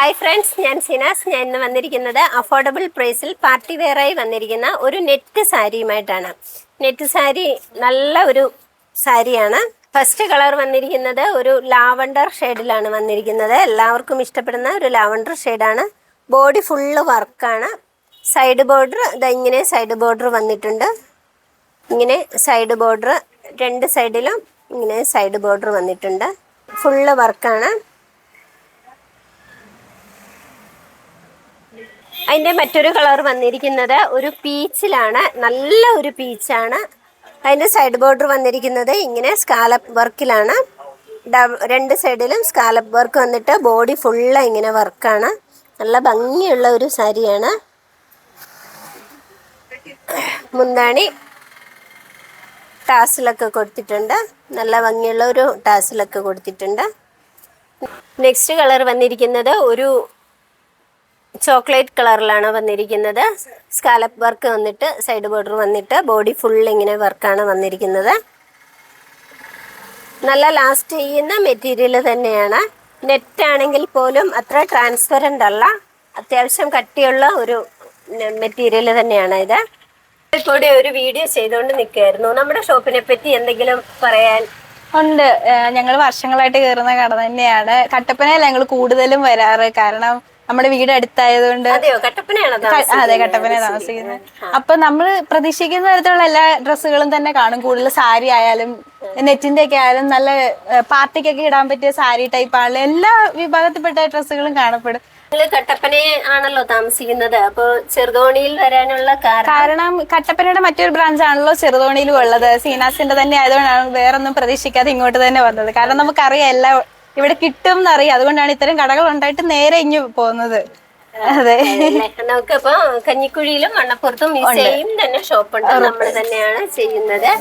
Hi friends, ഞാൻ സിനാസ്. ഞാൻ ഇന്ന് വന്നിരിക്കുന്നത് അഫോർഡബിൾ പ്രൈസിൽ പാർട്ടി വെയറായി വന്നിരിക്കുന്ന ഒരു നെറ്റ് സാരിയുമായിട്ടാണ്. നെറ്റ് സാരി നല്ല ഒരു സാരിയാണ്. ഫസ്റ്റ് കളർ വന്നിരിക്കുന്നത് ഒരു ലാവണ്ടർ ഷെയ്ഡിലാണ് വന്നിരിക്കുന്നത്. എല്ലാവർക്കും ഇഷ്ടപ്പെടുന്ന ഒരു ലാവണ്ടർ ഷെയ്ഡാണ്. ബോഡി ഫുള്ള് വർക്കാണ്. സൈഡ് ബോർഡർ ഇങ്ങനെ സൈഡ് ബോർഡർ വന്നിട്ടുണ്ട്. ഇങ്ങനെ സൈഡ് ബോർഡർ രണ്ട് സൈഡിലും ഇങ്ങനെ സൈഡ് ബോർഡർ വന്നിട്ടുണ്ട്. ഫുള്ള് വർക്കാണ്. അതിൻ്റെ മറ്റൊരു കളർ വന്നിരിക്കുന്നത് ഒരു പീച്ചിലാണ്. നല്ല ഒരു പീച്ചാണ്. അതിൻ്റെ സൈഡ് ബോർഡർ വന്നിരിക്കുന്നത് ഇങ്ങനെ സ്കാലപ്പ് വർക്കിലാണ്. രണ്ട് സൈഡിലും സ്കാലപ്പ് വർക്ക് വന്നിട്ട് ബോഡി ഫുള്ള് ഇങ്ങനെ വർക്കാണ്. നല്ല ഭംഗിയുള്ള ഒരു സാരിയാണ്. മുന്താണി ടാസിലൊക്കെ കൊടുത്തിട്ടുണ്ട്. നല്ല ഭംഗിയുള്ള ഒരു ടാസിലൊക്കെ കൊടുത്തിട്ടുണ്ട്. നെക്സ്റ്റ് കളർ വന്നിരിക്കുന്നത് ഒരു ചോക്ലേറ്റ് കളറിലാണ് വന്നിരിക്കുന്നത്. സ്കാലപ്പ് വർക്ക് വന്നിട്ട് സൈഡ് ബോർഡർ വന്നിട്ട് ബോഡി ഫുൾ ഇങ്ങനെ വർക്കാണ് വന്നിരിക്കുന്നത്. നല്ല ലാസ്റ്റ് ചെയ്യുന്ന മെറ്റീരിയൽ തന്നെയാണ്. നെറ്റ് ആണെങ്കിൽ പോലും അത്ര ട്രാൻസ്പെറൻ്റ് അല്ല. അത്യാവശ്യം കട്ടിയുള്ള ഒരു മെറ്റീരിയൽ തന്നെയാണ് ഇത്. കൂടെ ഒരു വീഡിയോ ചെയ്തുകൊണ്ട് നിൽക്കുകയായിരുന്നു. നമ്മുടെ ഷോപ്പിനെ പറ്റി എന്തെങ്കിലും പറയാൻ? ഉണ്ട്. ഞങ്ങൾ വർഷങ്ങളായിട്ട് കയറുന്ന കട തന്നെയാണ്. കട്ടപ്പനയിൽ ഞങ്ങൾ കൂടുതലും വരാറ്. കാരണം നമ്മുടെ വീട് അടുത്തായതുകൊണ്ട്. അതെ, കട്ടപ്പന താമസിക്കുന്നത്. അപ്പൊ നമ്മൾ പ്രതീക്ഷിക്കുന്ന തരത്തിലുള്ള എല്ലാ ഡ്രസ്സുകളും തന്നെ കാണും. കൂടുതൽ സാരി ആയാലും നെറ്റിന്റെ ഒക്കെ ആയാലും നല്ല പാർട്ടിക്കൊക്കെ ഇടാൻ പറ്റിയ സാരി ടൈപ്പ് ആണല്ലോ. എല്ലാ വിഭാഗത്തിൽപ്പെട്ട ഡ്രസ്സുകളും കാണപ്പെടും. കട്ടപ്പന ആണല്ലോ താമസിക്കുന്നത്. അപ്പൊ ചെറുതോണിയിൽ വരാനുള്ള കാരണം കട്ടപ്പനയുടെ മറ്റൊരു ബ്രാഞ്ച് ആണല്ലോ ചെറുതോണിയിലും ഉള്ളത്. സീനാസിന്റെ തന്നെ ആയതുകൊണ്ടാണ് വേറൊന്നും പ്രതീക്ഷിക്കാതെ ഇങ്ങോട്ട് തന്നെ വന്നത്. കാരണം നമുക്കറിയാം എല്ലാം ഇവിടെ കിട്ടും എന്നറിയാം. അതുകൊണ്ടാണ് ഇത്തരം കടകൾ ഉണ്ടായിട്ട് നേരെ ഇങ്ങ് പോകുന്നത്. അതെ, നമുക്കിപ്പോ കഞ്ഞിക്കുഴിയിലും മണ്ണപ്പുറത്തും സെയിം തന്നെ ഷോപ്പുണ്ട്. നമ്മൾ തന്നെയാണ് ചെയ്യുന്നത്.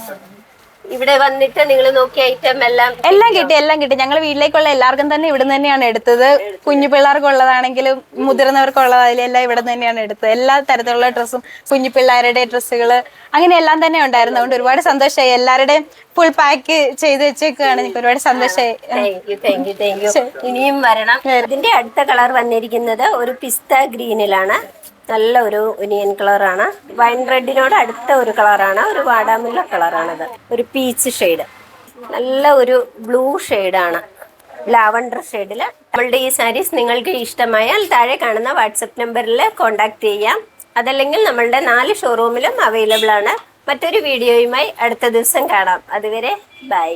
ഇവിടെ വന്നിട്ട് നിങ്ങൾ നോക്കിയ ഐറ്റം എല്ലാം കിട്ടി. ഞങ്ങൾ വീട്ടിലേക്കുള്ള എല്ലാവർക്കും തന്നെ ഇവിടെ തന്നെയാണ് എടുത്തത്. കുഞ്ഞു പിള്ളേർക്കുള്ളതാണെങ്കിലും മുതിർന്നവർക്കുള്ളതായാലും എല്ലാം ഇവിടെ തന്നെയാണ് എടുത്തത്. എല്ലാ തരത്തിലുള്ള ഡ്രസ്സും, കുഞ്ഞു പിള്ളേരുടെ ഡ്രസ്സുകള് അങ്ങനെ എല്ലാം തന്നെ ഉണ്ടായിരുന്നു. അതുകൊണ്ട് ഒരുപാട് സന്തോഷമായി. എല്ലാവരുടെയും ഫുൾ പാക്ക് ചെയ്ത് വെച്ചേക്കാണ്. എനിക്ക് ഒരുപാട് സന്തോഷമായി. Thank you. ഇനിയും വരണം. ഇതിന്റെ അടുത്ത കളർ വന്നിരിക്കുന്നത് ഒരു പിസ്ത ഗ്രീനിലാണ്. നല്ല ഒരു ഒനിയൻ കളറാണ്. വൈൻ റെഡിനോട് അടുത്ത ഒരു കളറാണ്. ഒരു വാടാമുല്ല കളറാണത്. ഒരു പീച്ച് ഷെയ്ഡ്, നല്ല ഒരു ബ്ലൂ ഷെയ്ഡാണ്, ലാവണ്ടർ ഷെയ്ഡിൽ. നമ്മളുടെ ഈ സാരീസ് നിങ്ങൾക്ക് ഇഷ്ടമായാൽ താഴെ കാണുന്ന വാട്സപ്പ് നമ്പറിൽ കോൺടാക്ട് ചെയ്യാം. അതല്ലെങ്കിൽ നമ്മളുടെ 4 ഷോറൂമിലും അവൈലബിൾ ആണ്. മറ്റൊരു വീഡിയോയുമായി അടുത്ത ദിവസം കാണാം. അതുവരെ ബൈ.